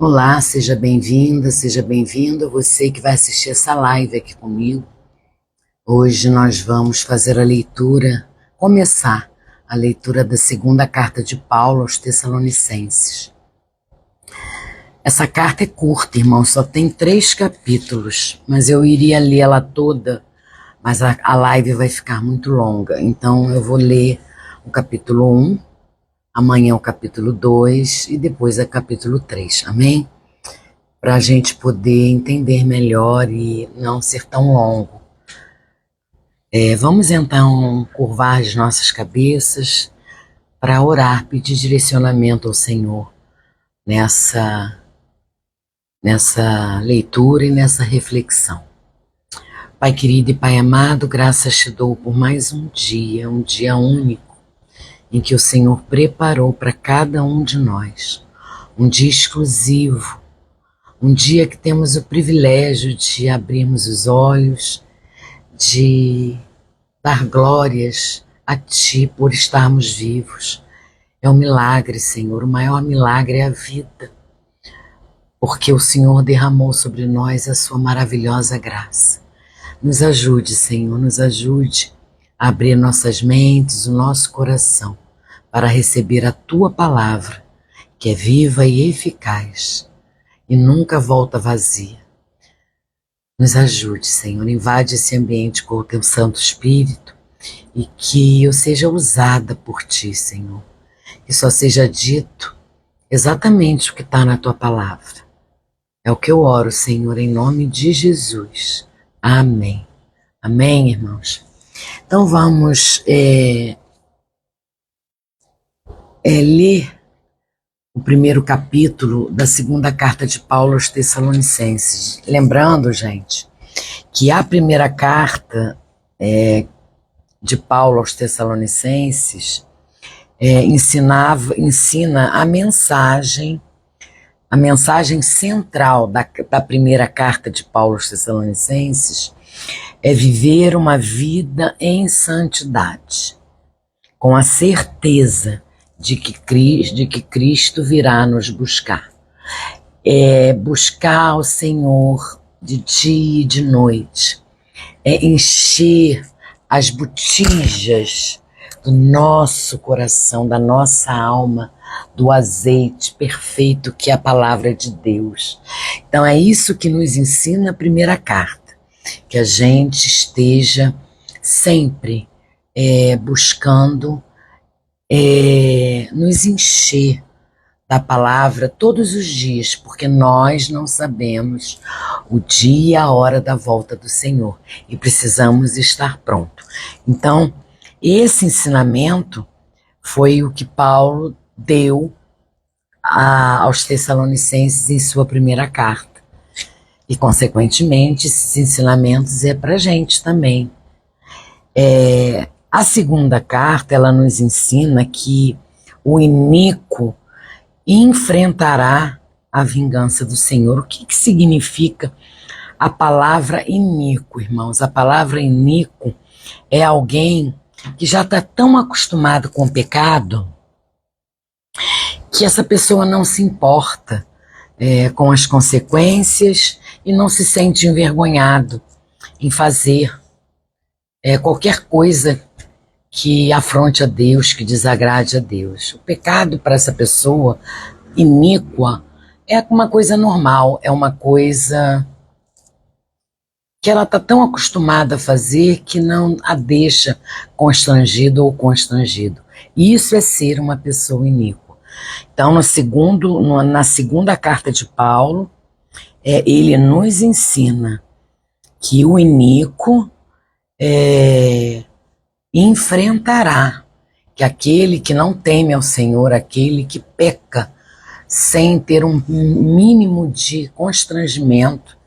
Olá, seja bem-vinda, seja bem-vindo, você que vai assistir essa live aqui comigo. Hoje nós vamos fazer a leitura, começar a leitura da segunda carta de Paulo aos Tessalonicenses. Essa carta é curta, irmão, só tem 3 capítulos, mas eu iria lê-la toda, mas a live vai ficar muito longa, então eu vou ler o capítulo 1, amanhã o capítulo 2 e depois o capítulo 3, amém? Para a gente poder entender melhor e não ser tão longo. Vamos então curvar as nossas cabeças para orar, pedir direcionamento ao Senhor nessa leitura e nessa reflexão. Pai querido e Pai amado, graças te dou por mais um dia único, em que o Senhor preparou para cada um de nós, um dia exclusivo, um dia que temos o privilégio de abrirmos os olhos, de dar glórias a Ti por estarmos vivos. É um milagre, Senhor, o maior milagre é a vida, porque o Senhor derramou sobre nós a Sua maravilhosa graça. Nos ajude, Senhor, nos ajude a abrir nossas mentes, o nosso coração, para receber a Tua palavra, que é viva e eficaz, e nunca volta vazia. Nos ajude, Senhor, invade esse ambiente com o Teu Santo Espírito e que eu seja usada por Ti, Senhor. Que só seja dito exatamente o que está na Tua palavra. É o que eu oro, Senhor, em nome de Jesus. Amém. Amém, irmãos? Então vamos ler o primeiro capítulo da segunda carta de Paulo aos Tessalonicenses. Lembrando, gente, que a primeira carta de Paulo aos Tessalonicenses ensina a mensagem central da primeira carta de Paulo aos Tessalonicenses é viver uma vida em santidade, com a certeza de que Cristo virá nos buscar. É buscar o Senhor de dia e de noite. É encher as botijas do nosso coração, da nossa alma, do azeite perfeito que é a palavra de Deus. Então é isso que nos ensina a primeira carta, que a gente esteja sempre buscando nos encher da palavra todos os dias, porque nós não sabemos o dia e a hora da volta do Senhor e precisamos estar pronto. Então, esse ensinamento foi o que Paulo deu aos Tessalonicenses em sua primeira carta. E, consequentemente, esses ensinamentos é para a gente também. A segunda carta, ela nos ensina que o iníquo enfrentará a vingança do Senhor. O que significa a palavra iníquo, irmãos? A palavra iníquo é alguém que já está tão acostumado com o pecado que essa pessoa não se importa com as consequências e não se sente envergonhado em fazer qualquer coisa que afronte a Deus, que desagrade a Deus. O pecado para essa pessoa iníqua é uma coisa normal, é uma coisa que ela está tão acostumada a fazer que não a deixa constrangido ou constrangido. Isso é ser uma pessoa iníqua. Então, na segunda carta de Paulo, ele nos ensina que o iníquo enfrentará, que aquele que não teme ao Senhor, aquele que peca sem ter um mínimo de constrangimento,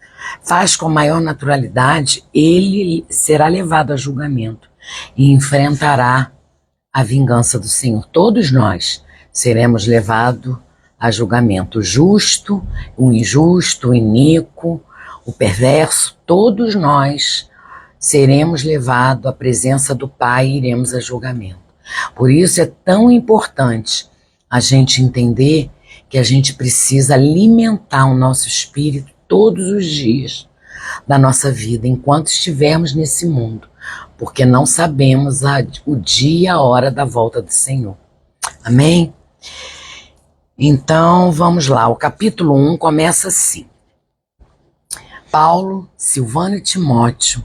faz com maior naturalidade, ele será levado a julgamento e enfrentará a vingança do Senhor. Todos nós seremos levados a julgamento. O justo, o injusto, o iníquo, o perverso, todos nós seremos levados à presença do Pai e iremos a julgamento. Por isso é tão importante a gente entender que a gente precisa alimentar o nosso espírito todos os dias da nossa vida, enquanto estivermos nesse mundo, porque não sabemos o dia e a hora da volta do Senhor. Amém? Então, vamos lá. O capítulo 1 começa assim. Paulo, Silvano e Timóteo,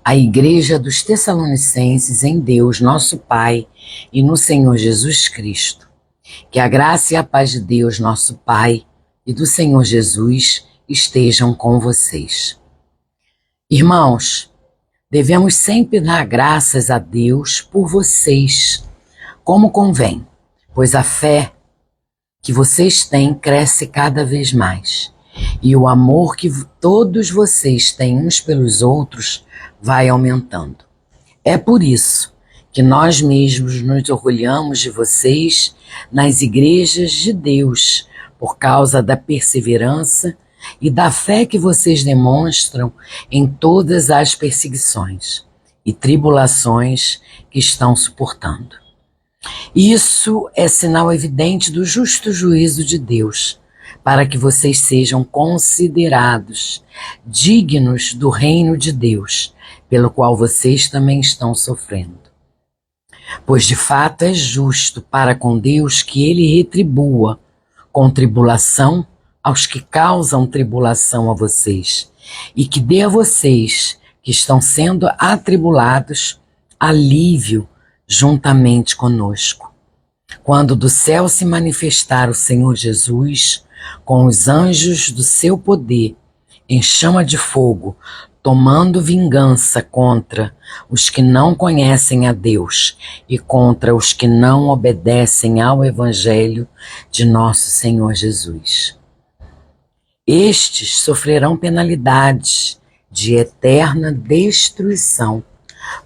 a igreja dos Tessalonicenses em Deus, nosso Pai, e no Senhor Jesus Cristo. Que a graça e a paz de Deus, nosso Pai, e do Senhor Jesus estejam com vocês. Irmãos, devemos sempre dar graças a Deus por vocês, como convém, pois a fé que vocês têm cresce cada vez mais, e o amor que todos vocês têm uns pelos outros vai aumentando. É por isso que nós mesmos nos orgulhamos de vocês nas igrejas de Deus, por causa da perseverança e da fé que vocês demonstram em todas as perseguições e tribulações que estão suportando. Isso é sinal evidente do justo juízo de Deus, para que vocês sejam considerados dignos do reino de Deus, pelo qual vocês também estão sofrendo. Pois de fato é justo para com Deus que ele retribua com tribulação aos que causam tribulação a vocês, e que dê a vocês, que estão sendo atribulados, alívio juntamente conosco. Quando do céu se manifestar o Senhor Jesus, com os anjos do seu poder, em chama de fogo, tomando vingança contra os que não conhecem a Deus e contra os que não obedecem ao Evangelho de nosso Senhor Jesus. Estes sofrerão penalidades de eterna destruição,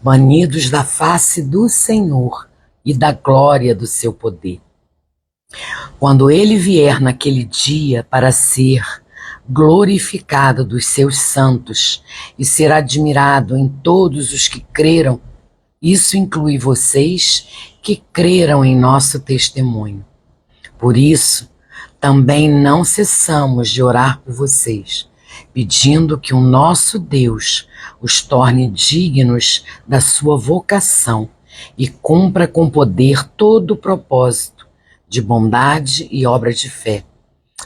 banidos da face do Senhor e da glória do seu poder. Quando ele vier naquele dia para ser glorificado dos seus santos e ser admirado em todos os que creram, isso inclui vocês que creram em nosso testemunho. Por isso, também não cessamos de orar por vocês, pedindo que o nosso Deus os torne dignos da sua vocação e cumpra com poder todo o propósito de bondade e obra de fé,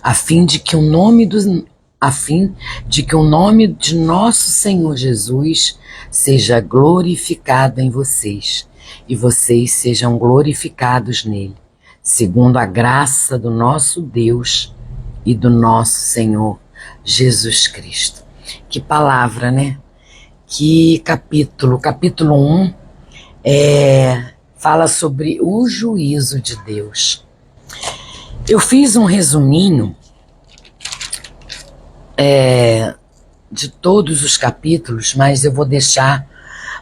a fim de que o nome de nosso Senhor Jesus seja glorificado em vocês e vocês sejam glorificados nele, segundo a graça do nosso Deus e do nosso Senhor Jesus Cristo. Que palavra, né? Que capítulo. Capítulo 1 fala sobre o juízo de Deus. Eu fiz um resuminho de todos os capítulos, mas eu vou deixar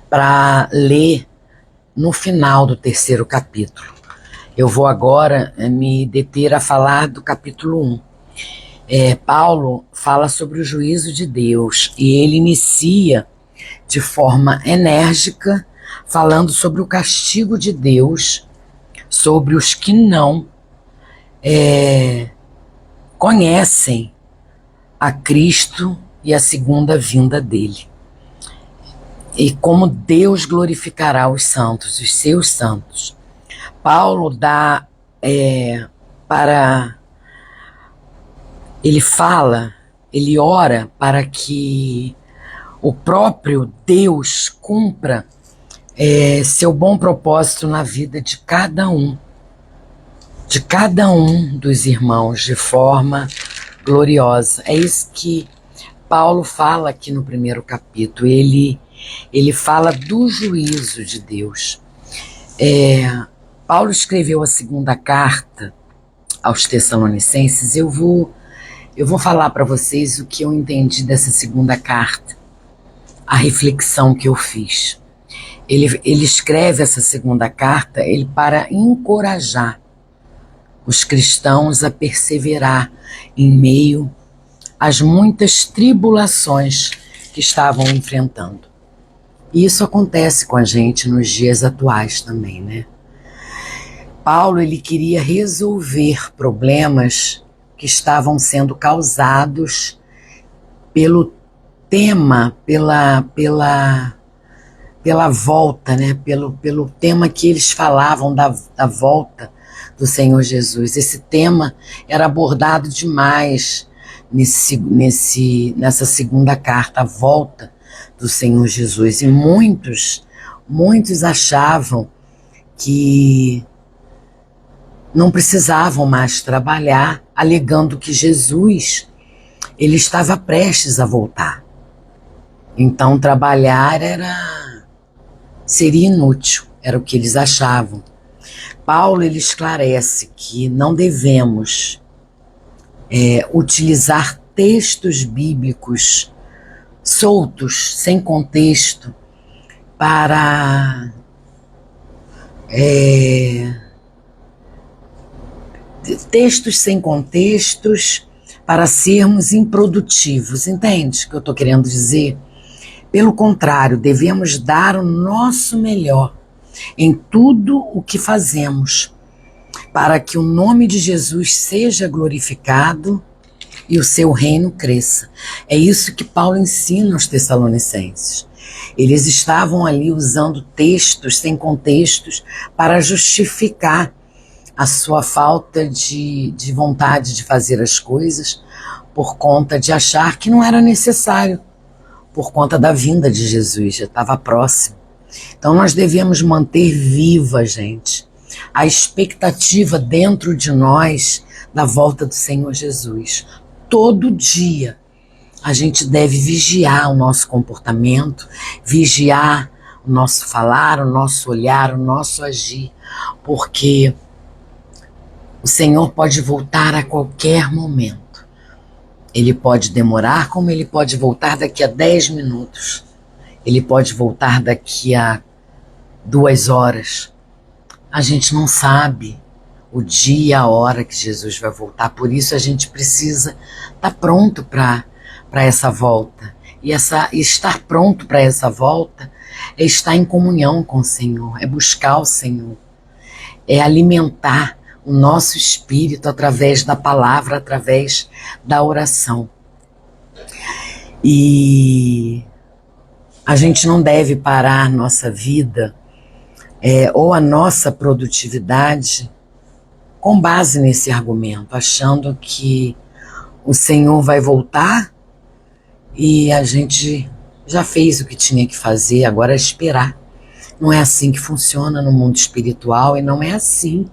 para ler no final do terceiro capítulo. Eu vou agora me deter a falar do capítulo 1. Paulo fala sobre o juízo de Deus e ele inicia de forma enérgica falando sobre o castigo de Deus sobre os que não conhecem a Cristo e a segunda vinda dele. E como Deus glorificará os santos, os seus santos. Paulo dá ele ora para que o próprio Deus cumpra seu bom propósito na vida de cada um dos irmãos de forma gloriosa. É isso que Paulo fala aqui no primeiro capítulo. Ele fala do juízo de Deus. Paulo escreveu a segunda carta aos Tessalonicenses. Eu vou falar para vocês o que eu entendi dessa segunda carta, a reflexão que eu fiz. Ele escreve essa segunda carta para encorajar os cristãos a perseverar em meio às muitas tribulações que estavam enfrentando. E isso acontece com a gente nos dias atuais também, né? Paulo, ele queria resolver problemas que estavam sendo causados pelo tema, pela volta, né? Pelo tema que eles falavam da volta do Senhor Jesus. Esse tema era abordado demais nessa segunda carta, a volta do Senhor Jesus. E muitos achavam que não precisavam mais trabalhar, alegando que Jesus, ele estava prestes a voltar. Então trabalhar seria inútil, era o que eles achavam. Paulo, ele esclarece que não devemos utilizar textos bíblicos soltos, sem contexto, para textos sem contextos para sermos improdutivos. Entende o que eu estou querendo dizer? Pelo contrário, devemos dar o nosso melhor em tudo o que fazemos, para que o nome de Jesus seja glorificado e o seu reino cresça. É isso que Paulo ensina aos Tessalonicenses. Eles estavam ali usando textos sem contextos para justificar a sua falta de vontade de fazer as coisas por conta de achar que não era necessário, por conta da vinda de Jesus, já estava próximo. Então nós devemos manter viva, gente, a expectativa dentro de nós da volta do Senhor Jesus. Todo dia a gente deve vigiar o nosso comportamento, vigiar o nosso falar, o nosso olhar, o nosso agir, porque o Senhor pode voltar a qualquer momento. Ele pode demorar, como ele pode voltar daqui a 10 minutos. Ele pode voltar daqui a 2 horas. A gente não sabe o dia, a hora que Jesus vai voltar. Por isso a gente precisa estar pronto para essa volta. E estar pronto para essa volta é estar em comunhão com o Senhor, é buscar o Senhor, é alimentar o nosso espírito através da palavra, através da oração. E a gente não deve parar nossa vida ou a nossa produtividade com base nesse argumento, achando que o Senhor vai voltar e a gente já fez o que tinha que fazer, agora é esperar. Não é assim que funciona no mundo espiritual e não é assim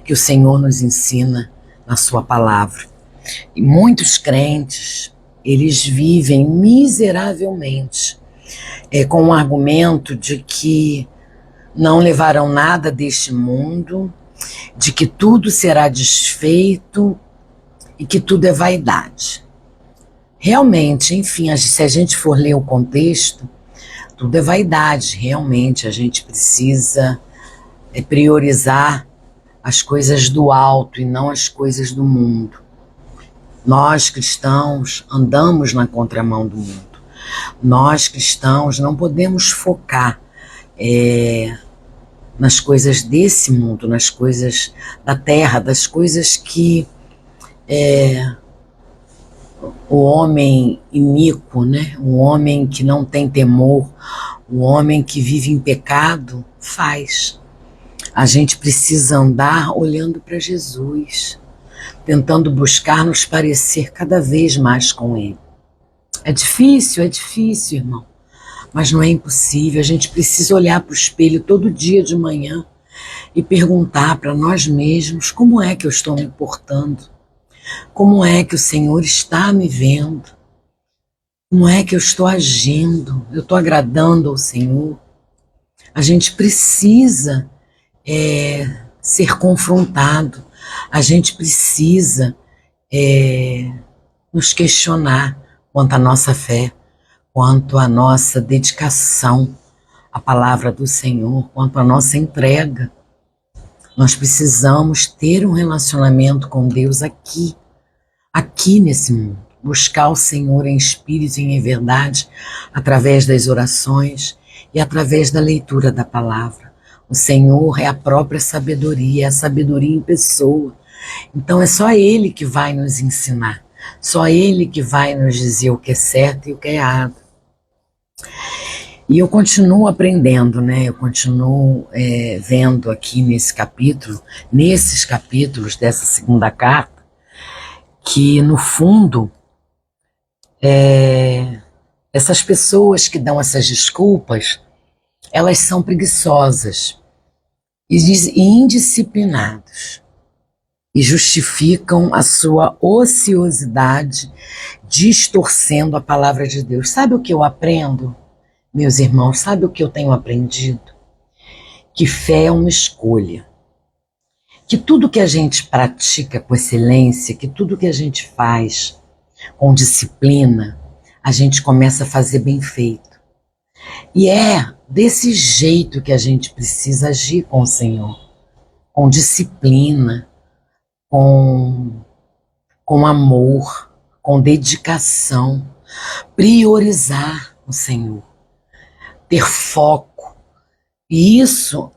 que o Senhor nos ensina na sua palavra. E muitos crentes, eles vivem miseravelmente com o argumento de que não levarão nada deste mundo, de que tudo será desfeito e que tudo é vaidade. Realmente, enfim, se a gente for ler o contexto, tudo é vaidade, realmente. A gente precisa priorizar as coisas do alto e não as coisas do mundo. Nós, cristãos, andamos na contramão do mundo. Nós, cristãos, não podemos focar nas coisas desse mundo, nas coisas da terra, das coisas que o homem iníquo, né? O homem que não tem temor, o homem que vive em pecado faz. A gente precisa andar olhando para Jesus, tentando buscar nos parecer cada vez mais com Ele. É difícil, irmão, mas não é impossível. A gente precisa olhar para o espelho todo dia de manhã e perguntar para nós mesmos: como é que eu estou me portando? Como é que o Senhor está me vendo? Como é que eu estou agindo? Eu estou agradando ao Senhor? A gente precisa ser confrontado. A gente precisa nos questionar quanto à nossa fé, quanto à nossa dedicação à palavra do Senhor, quanto à nossa entrega. Nós precisamos ter um relacionamento com Deus aqui nesse mundo. Buscar o Senhor em espírito e em verdade, através das orações e através da leitura da palavra. O Senhor é a própria sabedoria, é a sabedoria em pessoa. Então é só Ele que vai nos ensinar, só Ele que vai nos dizer o que é certo e o que é errado. E eu continuo aprendendo, né? Eu continuo vendo aqui nesse capítulo, nesses capítulos dessa segunda carta, que no fundo essas pessoas que dão essas desculpas, elas são preguiçosas e indisciplinados e justificam a sua ociosidade distorcendo a palavra de Deus. Sabe o que eu aprendo, meus irmãos? Sabe o que eu tenho aprendido? Que fé é uma escolha. Que tudo que a gente pratica com excelência, que tudo que a gente faz com disciplina, a gente começa a fazer bem feito. E é desse jeito que a gente precisa agir com o Senhor, com disciplina, com amor, com dedicação, priorizar o Senhor, ter foco. E isso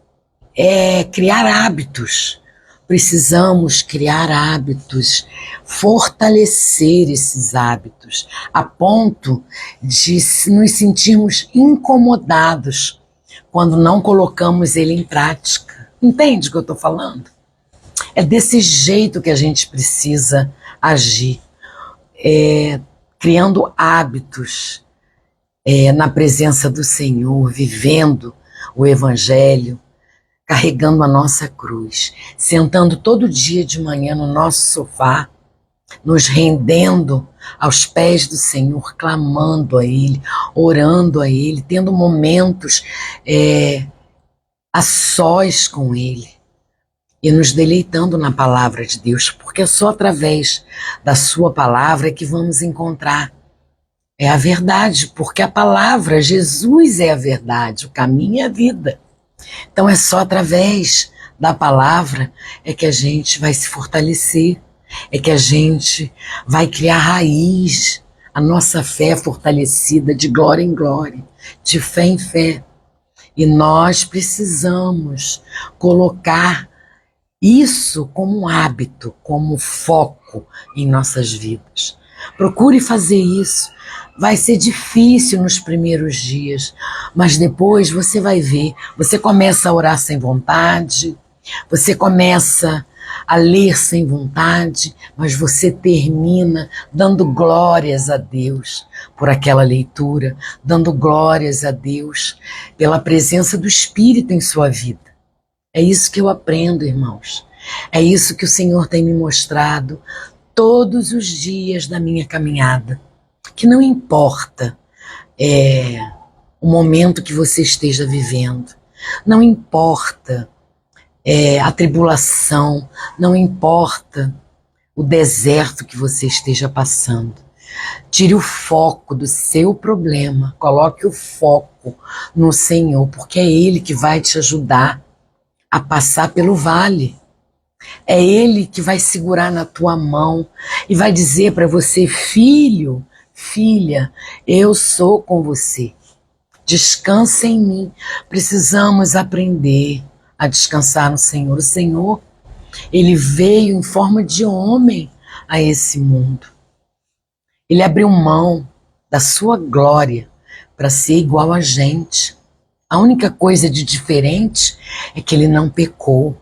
é criar hábitos. Precisamos criar hábitos, fortalecer esses hábitos, a ponto de nos sentirmos incomodados quando não colocamos ele em prática. Entende o que eu estou falando? É desse jeito que a gente precisa agir, criando hábitos na presença do Senhor, vivendo o Evangelho, carregando a nossa cruz, sentando todo dia de manhã no nosso sofá, nos rendendo aos pés do Senhor, clamando a Ele, orando a Ele, tendo momentos a sós com Ele e nos deleitando na palavra de Deus, porque é só através da sua palavra que vamos encontrar a verdade, porque a palavra, Jesus é a verdade, o caminho é a vida. Então é só através da palavra que a gente vai se fortalecer, que a gente vai criar raiz, a nossa fé fortalecida de glória em glória, de fé em fé. E nós precisamos colocar isso como um hábito, como foco em nossas vidas. Procure fazer isso. Vai ser difícil nos primeiros dias, mas depois você vai ver. Você começa a orar sem vontade, você começa a ler sem vontade, mas você termina dando glórias a Deus por aquela leitura, dando glórias a Deus pela presença do Espírito em sua vida. É isso que eu aprendo, irmãos. É isso que o Senhor tem me mostrado todos os dias da minha caminhada. Que não importa o momento que você esteja vivendo, não importa a tribulação, não importa o deserto que você esteja passando. Tire o foco do seu problema, coloque o foco no Senhor, porque é Ele que vai te ajudar a passar pelo vale. É Ele que vai segurar na tua mão e vai dizer para você: filho, filha, eu sou com você. Descansa em mim. Precisamos aprender a descansar no Senhor. O Senhor, Ele veio em forma de homem a esse mundo. Ele abriu mão da sua glória para ser igual a gente. A única coisa de diferente é que Ele não pecou.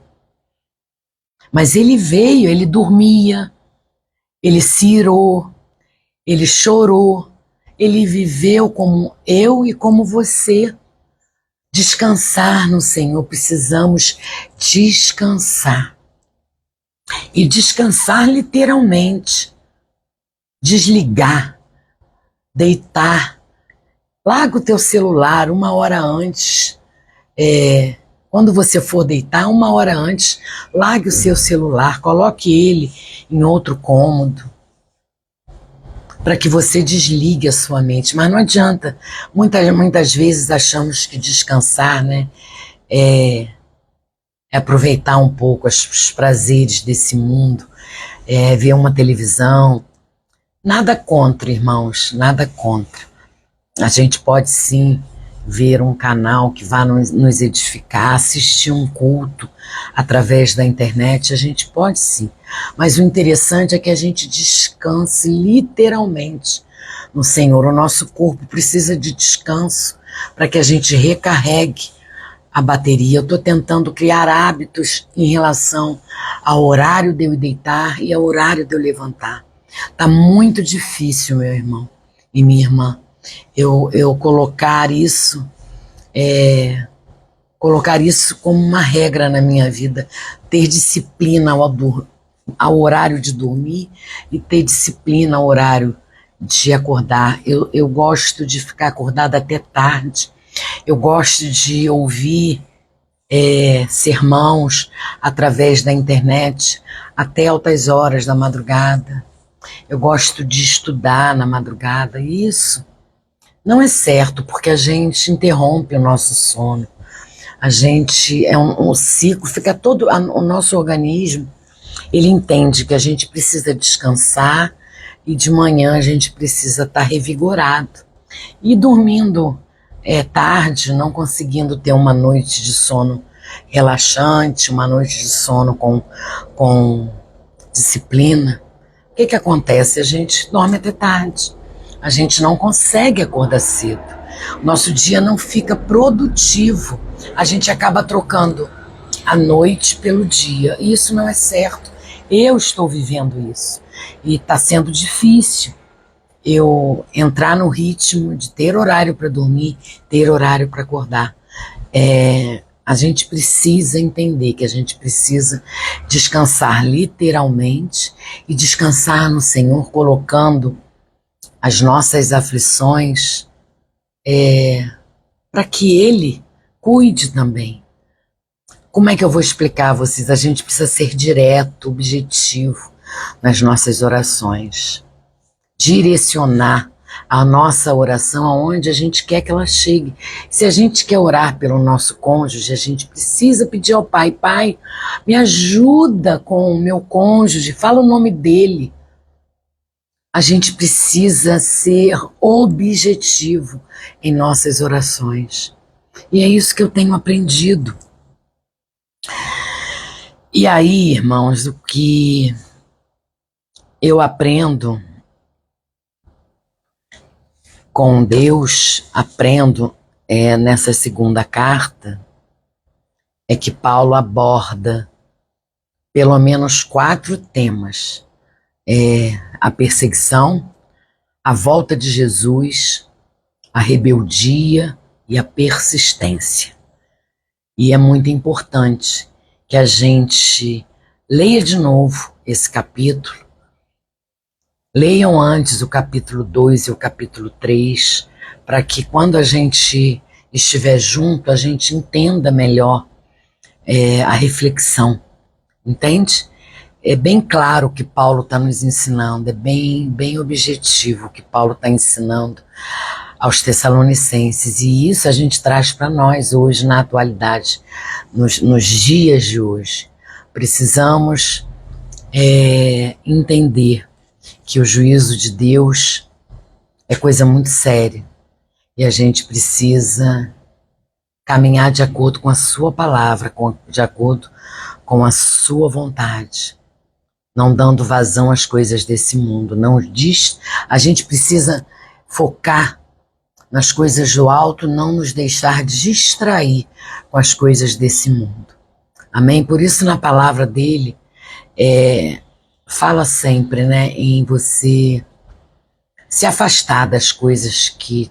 Mas Ele veio, Ele dormia, Ele se irou, Ele chorou, Ele viveu como eu e como você. Descansar no Senhor, precisamos descansar. E descansar literalmente. Desligar, deitar. Larga o teu celular 1 hora antes. Quando você for deitar, 1 hora antes, largue o seu celular, coloque ele em outro cômodo, para que você desligue a sua mente. Mas não adianta, muitas vezes achamos que descansar, né, é aproveitar um pouco os prazeres desse mundo, ver uma televisão. Nada contra, irmãos, nada contra. A gente pode sim ver um canal que vá nos edificar, assistir um culto através da internet, a gente pode sim. Mas o interessante é que a gente descanse literalmente no Senhor. O nosso corpo precisa de descanso para que a gente recarregue a bateria. Eu estou tentando criar hábitos em relação ao horário de eu deitar e ao horário de eu levantar. Tá muito difícil, meu irmão e minha irmã, eu colocar isso como uma regra na minha vida, ter disciplina ao horário de dormir e ter disciplina ao horário de acordar. Eu gosto de ficar acordada até tarde, eu gosto de ouvir sermãos através da internet até altas horas da madrugada. Eu gosto de estudar na madrugada. E isso não é certo, porque a gente interrompe o nosso sono. A gente um ciclo, fica todo o nosso organismo, ele entende que a gente precisa descansar e de manhã a gente precisa estar revigorado. E dormindo tarde, não conseguindo ter uma noite de sono relaxante, uma noite de sono com disciplina, o que acontece? A gente dorme até tarde, a gente não consegue acordar cedo, o nosso dia não fica produtivo, a gente acaba trocando a noite pelo dia, e isso não é certo. Eu estou vivendo isso e está sendo difícil eu entrar no ritmo de ter horário para dormir, ter horário para acordar. A gente precisa entender que a gente precisa descansar literalmente e descansar no Senhor, colocando as nossas aflições para que Ele cuide também. Como é que eu vou explicar a vocês? A gente precisa ser direto, objetivo nas nossas orações. Direcionar a nossa oração aonde a gente quer que ela chegue. Se a gente quer orar pelo nosso cônjuge, a gente precisa pedir ao Pai: Pai, me ajuda com o meu cônjuge, fala o nome dele. A gente precisa ser objetivo em nossas orações. E é isso que eu tenho aprendido. E aí, irmãos, o que eu aprendo com Deus, aprendo nessa segunda carta, é que Paulo aborda pelo menos 4 temas: a perseguição, a volta de Jesus, a rebeldia e a persistência. E é muito importante que a gente leia de novo esse capítulo. Leiam antes o capítulo 2 e o capítulo 3, para que quando a gente estiver junto, a gente entenda melhor a reflexão, entende? É bem claro o que Paulo está nos ensinando, é bem objetivo o que Paulo está ensinando aos Tessalonicenses, e isso a gente traz para nós hoje, na atualidade, nos dias de hoje. Precisamos entender que o juízo de Deus é coisa muito séria e a gente precisa caminhar de acordo com a sua palavra, de acordo com a sua vontade, não dando vazão às coisas desse mundo. A gente precisa focar nas coisas do alto, não nos deixar distrair com as coisas desse mundo. Amém? Por isso, na palavra dele, fala sempre, né, em você se afastar das coisas que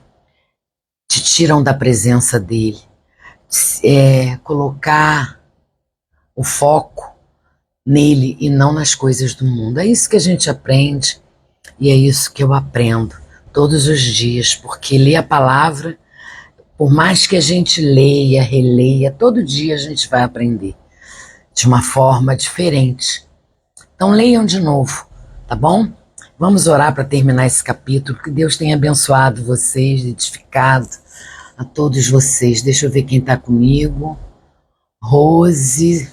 te tiram da presença dele, colocar o foco nele e não nas coisas do mundo. É isso que a gente aprende e é isso que eu aprendo todos os dias, porque ler a palavra, por mais que a gente leia, releia, todo dia a gente vai aprender de uma forma diferente. Então leiam de novo, tá bom? Vamos orar para terminar esse capítulo. Que Deus tenha abençoado vocês, edificado a todos vocês. Deixa eu ver quem está comigo. Rose,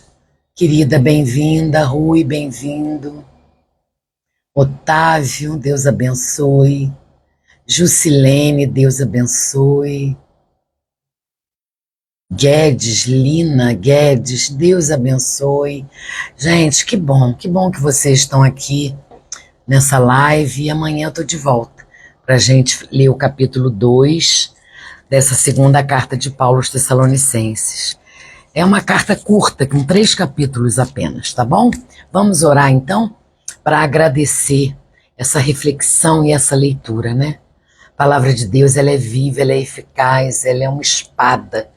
querida, bem-vinda. Rui, bem-vindo. Otávio, Deus abençoe. Jusilene, Deus abençoe. Guedes, Lina Guedes, Deus abençoe. Gente, que bom que vocês estão aqui nessa live e amanhã eu tô de volta para a gente ler o capítulo 2 dessa segunda carta de Paulo aos Tessalonicenses. É uma carta curta, com 3 capítulos apenas, tá bom? Vamos orar então para agradecer essa reflexão e essa leitura, né? A palavra de Deus, ela é viva, ela é eficaz, ela é uma espada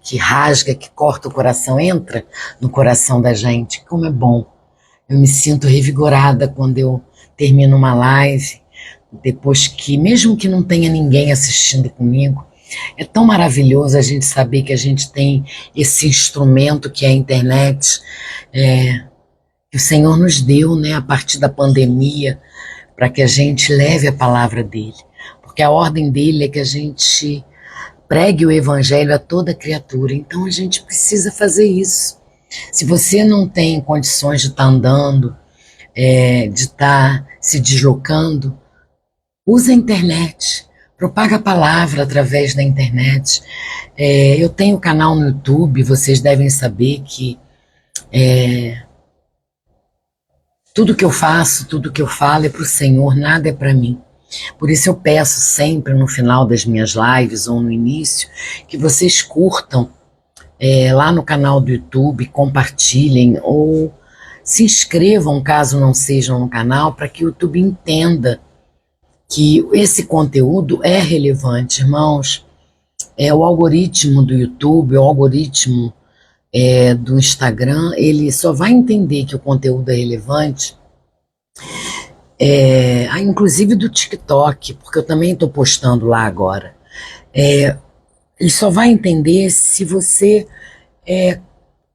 que rasga, que corta o coração, entra no coração da gente. Como é bom. Eu me sinto revigorada quando eu termino uma live, depois que, mesmo que não tenha ninguém assistindo comigo, é tão maravilhoso a gente saber que a gente tem esse instrumento que é a internet, que o Senhor nos deu, né, a partir da pandemia, para que a gente leve a palavra dele. Porque a ordem dele é que a gente pregue o evangelho a toda criatura. Então a gente precisa fazer isso. Se você não tem condições de estar andando, de estar se deslocando, usa a internet, propaga a palavra através da internet. Eu tenho canal no YouTube, vocês devem saber que tudo que eu faço, tudo que eu falo é para o Senhor, nada é para mim. Por isso eu peço sempre no final das minhas lives ou no início que vocês curtam lá no canal do YouTube, compartilhem ou se inscrevam caso não sejam no canal, para que o YouTube entenda que esse conteúdo é relevante, irmãos. O algoritmo do YouTube, o algoritmo do Instagram, ele só vai entender que o conteúdo é relevante, inclusive do TikTok, porque eu também estou postando lá agora. Ele só vai entender se você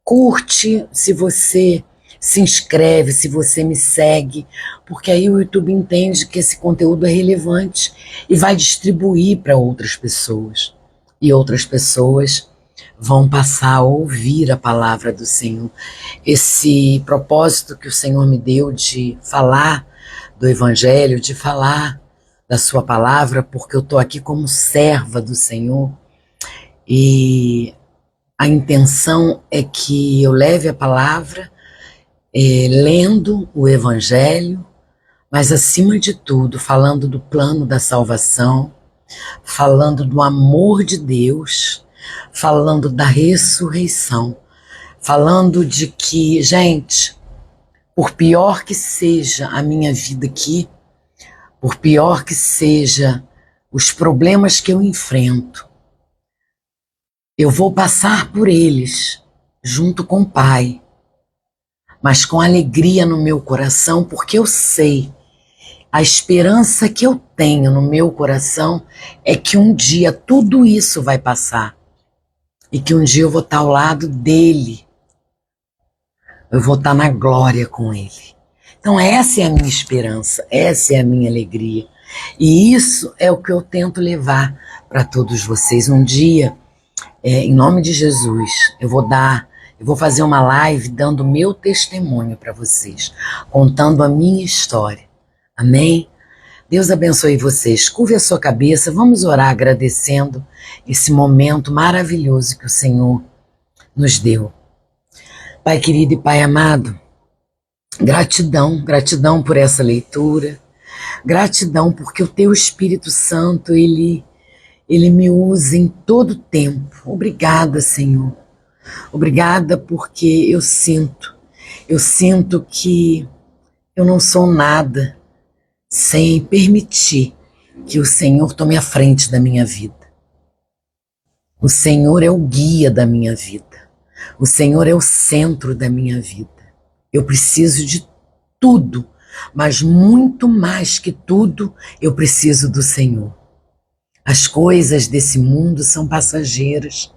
curte, se você se inscreve, se você me segue, porque aí o YouTube entende que esse conteúdo é relevante e vai distribuir para outras pessoas. E outras pessoas vão passar a ouvir a palavra do Senhor. Esse propósito que o Senhor me deu de falar do Evangelho, de falar da sua palavra, porque eu estou aqui como serva do Senhor, e a intenção é que eu leve a palavra, lendo o Evangelho, mas acima de tudo, falando do plano da salvação, falando do amor de Deus, falando da ressurreição, falando de que, gente, por pior que seja a minha vida aqui, por pior que seja os problemas que eu enfrento, eu vou passar por eles junto com o Pai, mas com alegria no meu coração, porque eu sei, a esperança que eu tenho no meu coração é que um dia tudo isso vai passar e que um dia eu vou estar ao lado dele, eu vou estar na glória com ele. Então essa é a minha esperança, essa é a minha alegria, e isso é o que eu tento levar para todos vocês. Um dia, em nome de Jesus, eu vou fazer uma live dando o meu testemunho para vocês, contando a minha história. Amém? Deus abençoe vocês. Curve a sua cabeça, vamos orar agradecendo esse momento maravilhoso que o Senhor nos deu. Pai querido e Pai amado, gratidão, gratidão por essa leitura, gratidão porque o Teu Espírito Santo, Ele me usa em todo tempo. Obrigada, Senhor. Obrigada porque eu sinto que eu não sou nada sem permitir que o Senhor tome a frente da minha vida. O Senhor é o guia da minha vida. O Senhor é o centro da minha vida. Eu preciso de tudo, mas muito mais que tudo, eu preciso do Senhor. As coisas desse mundo são passageiras.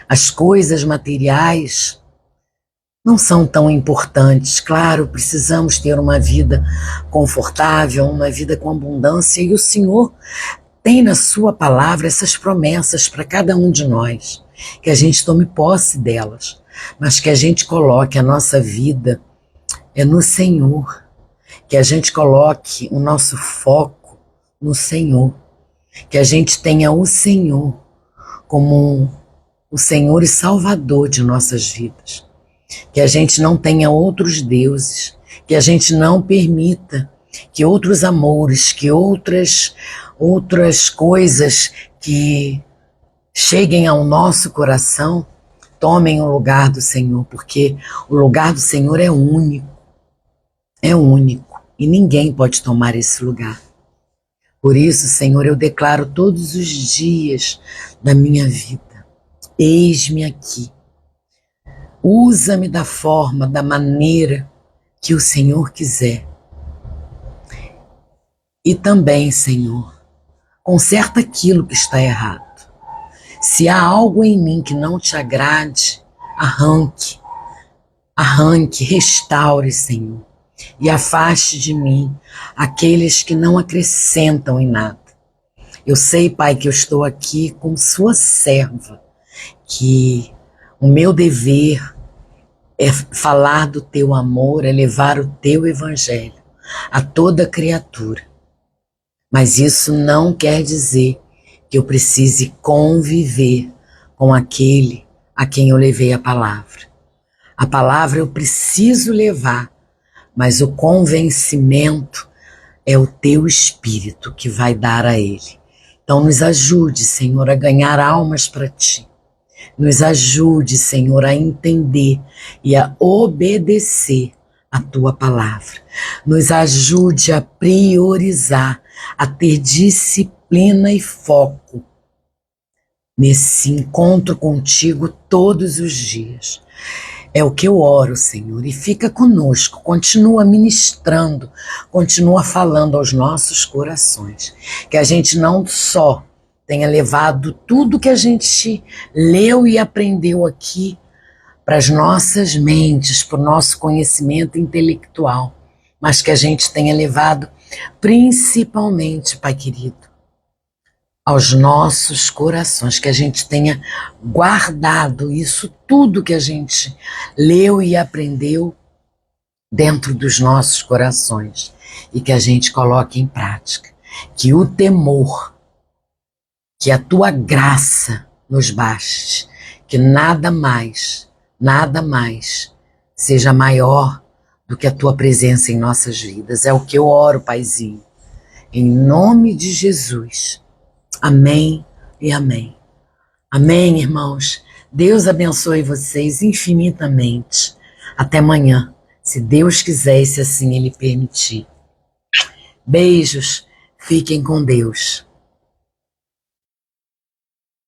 As coisas materiais não são tão importantes. Claro, precisamos ter uma vida confortável, uma vida com abundância, e o Senhor tem na sua palavra essas promessas para cada um de nós, que a gente tome posse delas, mas que a gente coloque a nossa vida no Senhor, que a gente coloque o nosso foco no Senhor, que a gente tenha o Senhor como o Senhor e Salvador de nossas vidas. Que a gente não tenha outros deuses, que a gente não permita que outros amores, que outras coisas que cheguem ao nosso coração tomem o lugar do Senhor, porque o lugar do Senhor é único e ninguém pode tomar esse lugar. Por isso, Senhor, eu declaro todos os dias da minha vida: eis-me aqui. Usa-me da forma, da maneira que o Senhor quiser. E também, Senhor, conserta aquilo que está errado. Se há algo em mim que não te agrade, arranque, restaure, Senhor, e afaste de mim aqueles que não acrescentam em nada. Eu sei, Pai, que eu estou aqui como sua serva, que o meu dever é falar do teu amor, é levar o teu evangelho a toda criatura. Mas isso não quer dizer que eu precise conviver com aquele a quem eu levei a palavra. A palavra eu preciso levar, mas o convencimento é o teu Espírito que vai dar a ele. Então nos ajude, Senhor, a ganhar almas para ti. Nos ajude, Senhor, a entender e a obedecer a tua palavra. Nos ajude a priorizar, a ter disciplina e foco nesse encontro contigo todos os dias. É o que eu oro, Senhor, e fica conosco, continua ministrando, continua falando aos nossos corações, que a gente não só tenha levado tudo que a gente leu e aprendeu aqui para as nossas mentes, para o nosso conhecimento intelectual, mas que a gente tenha levado principalmente, Pai querido, aos nossos corações, que a gente tenha guardado isso tudo que a gente leu e aprendeu dentro dos nossos corações e que a gente coloque em prática. Que o temor, que a tua graça nos baste, que nada mais seja maior do que a tua presença em nossas vidas. É o que eu oro, Paizinho, em nome de Jesus. Amém e amém. Amém, irmãos. Deus abençoe vocês infinitamente. Até amanhã, se Deus quiser e se assim Ele permitir. Beijos, fiquem com Deus.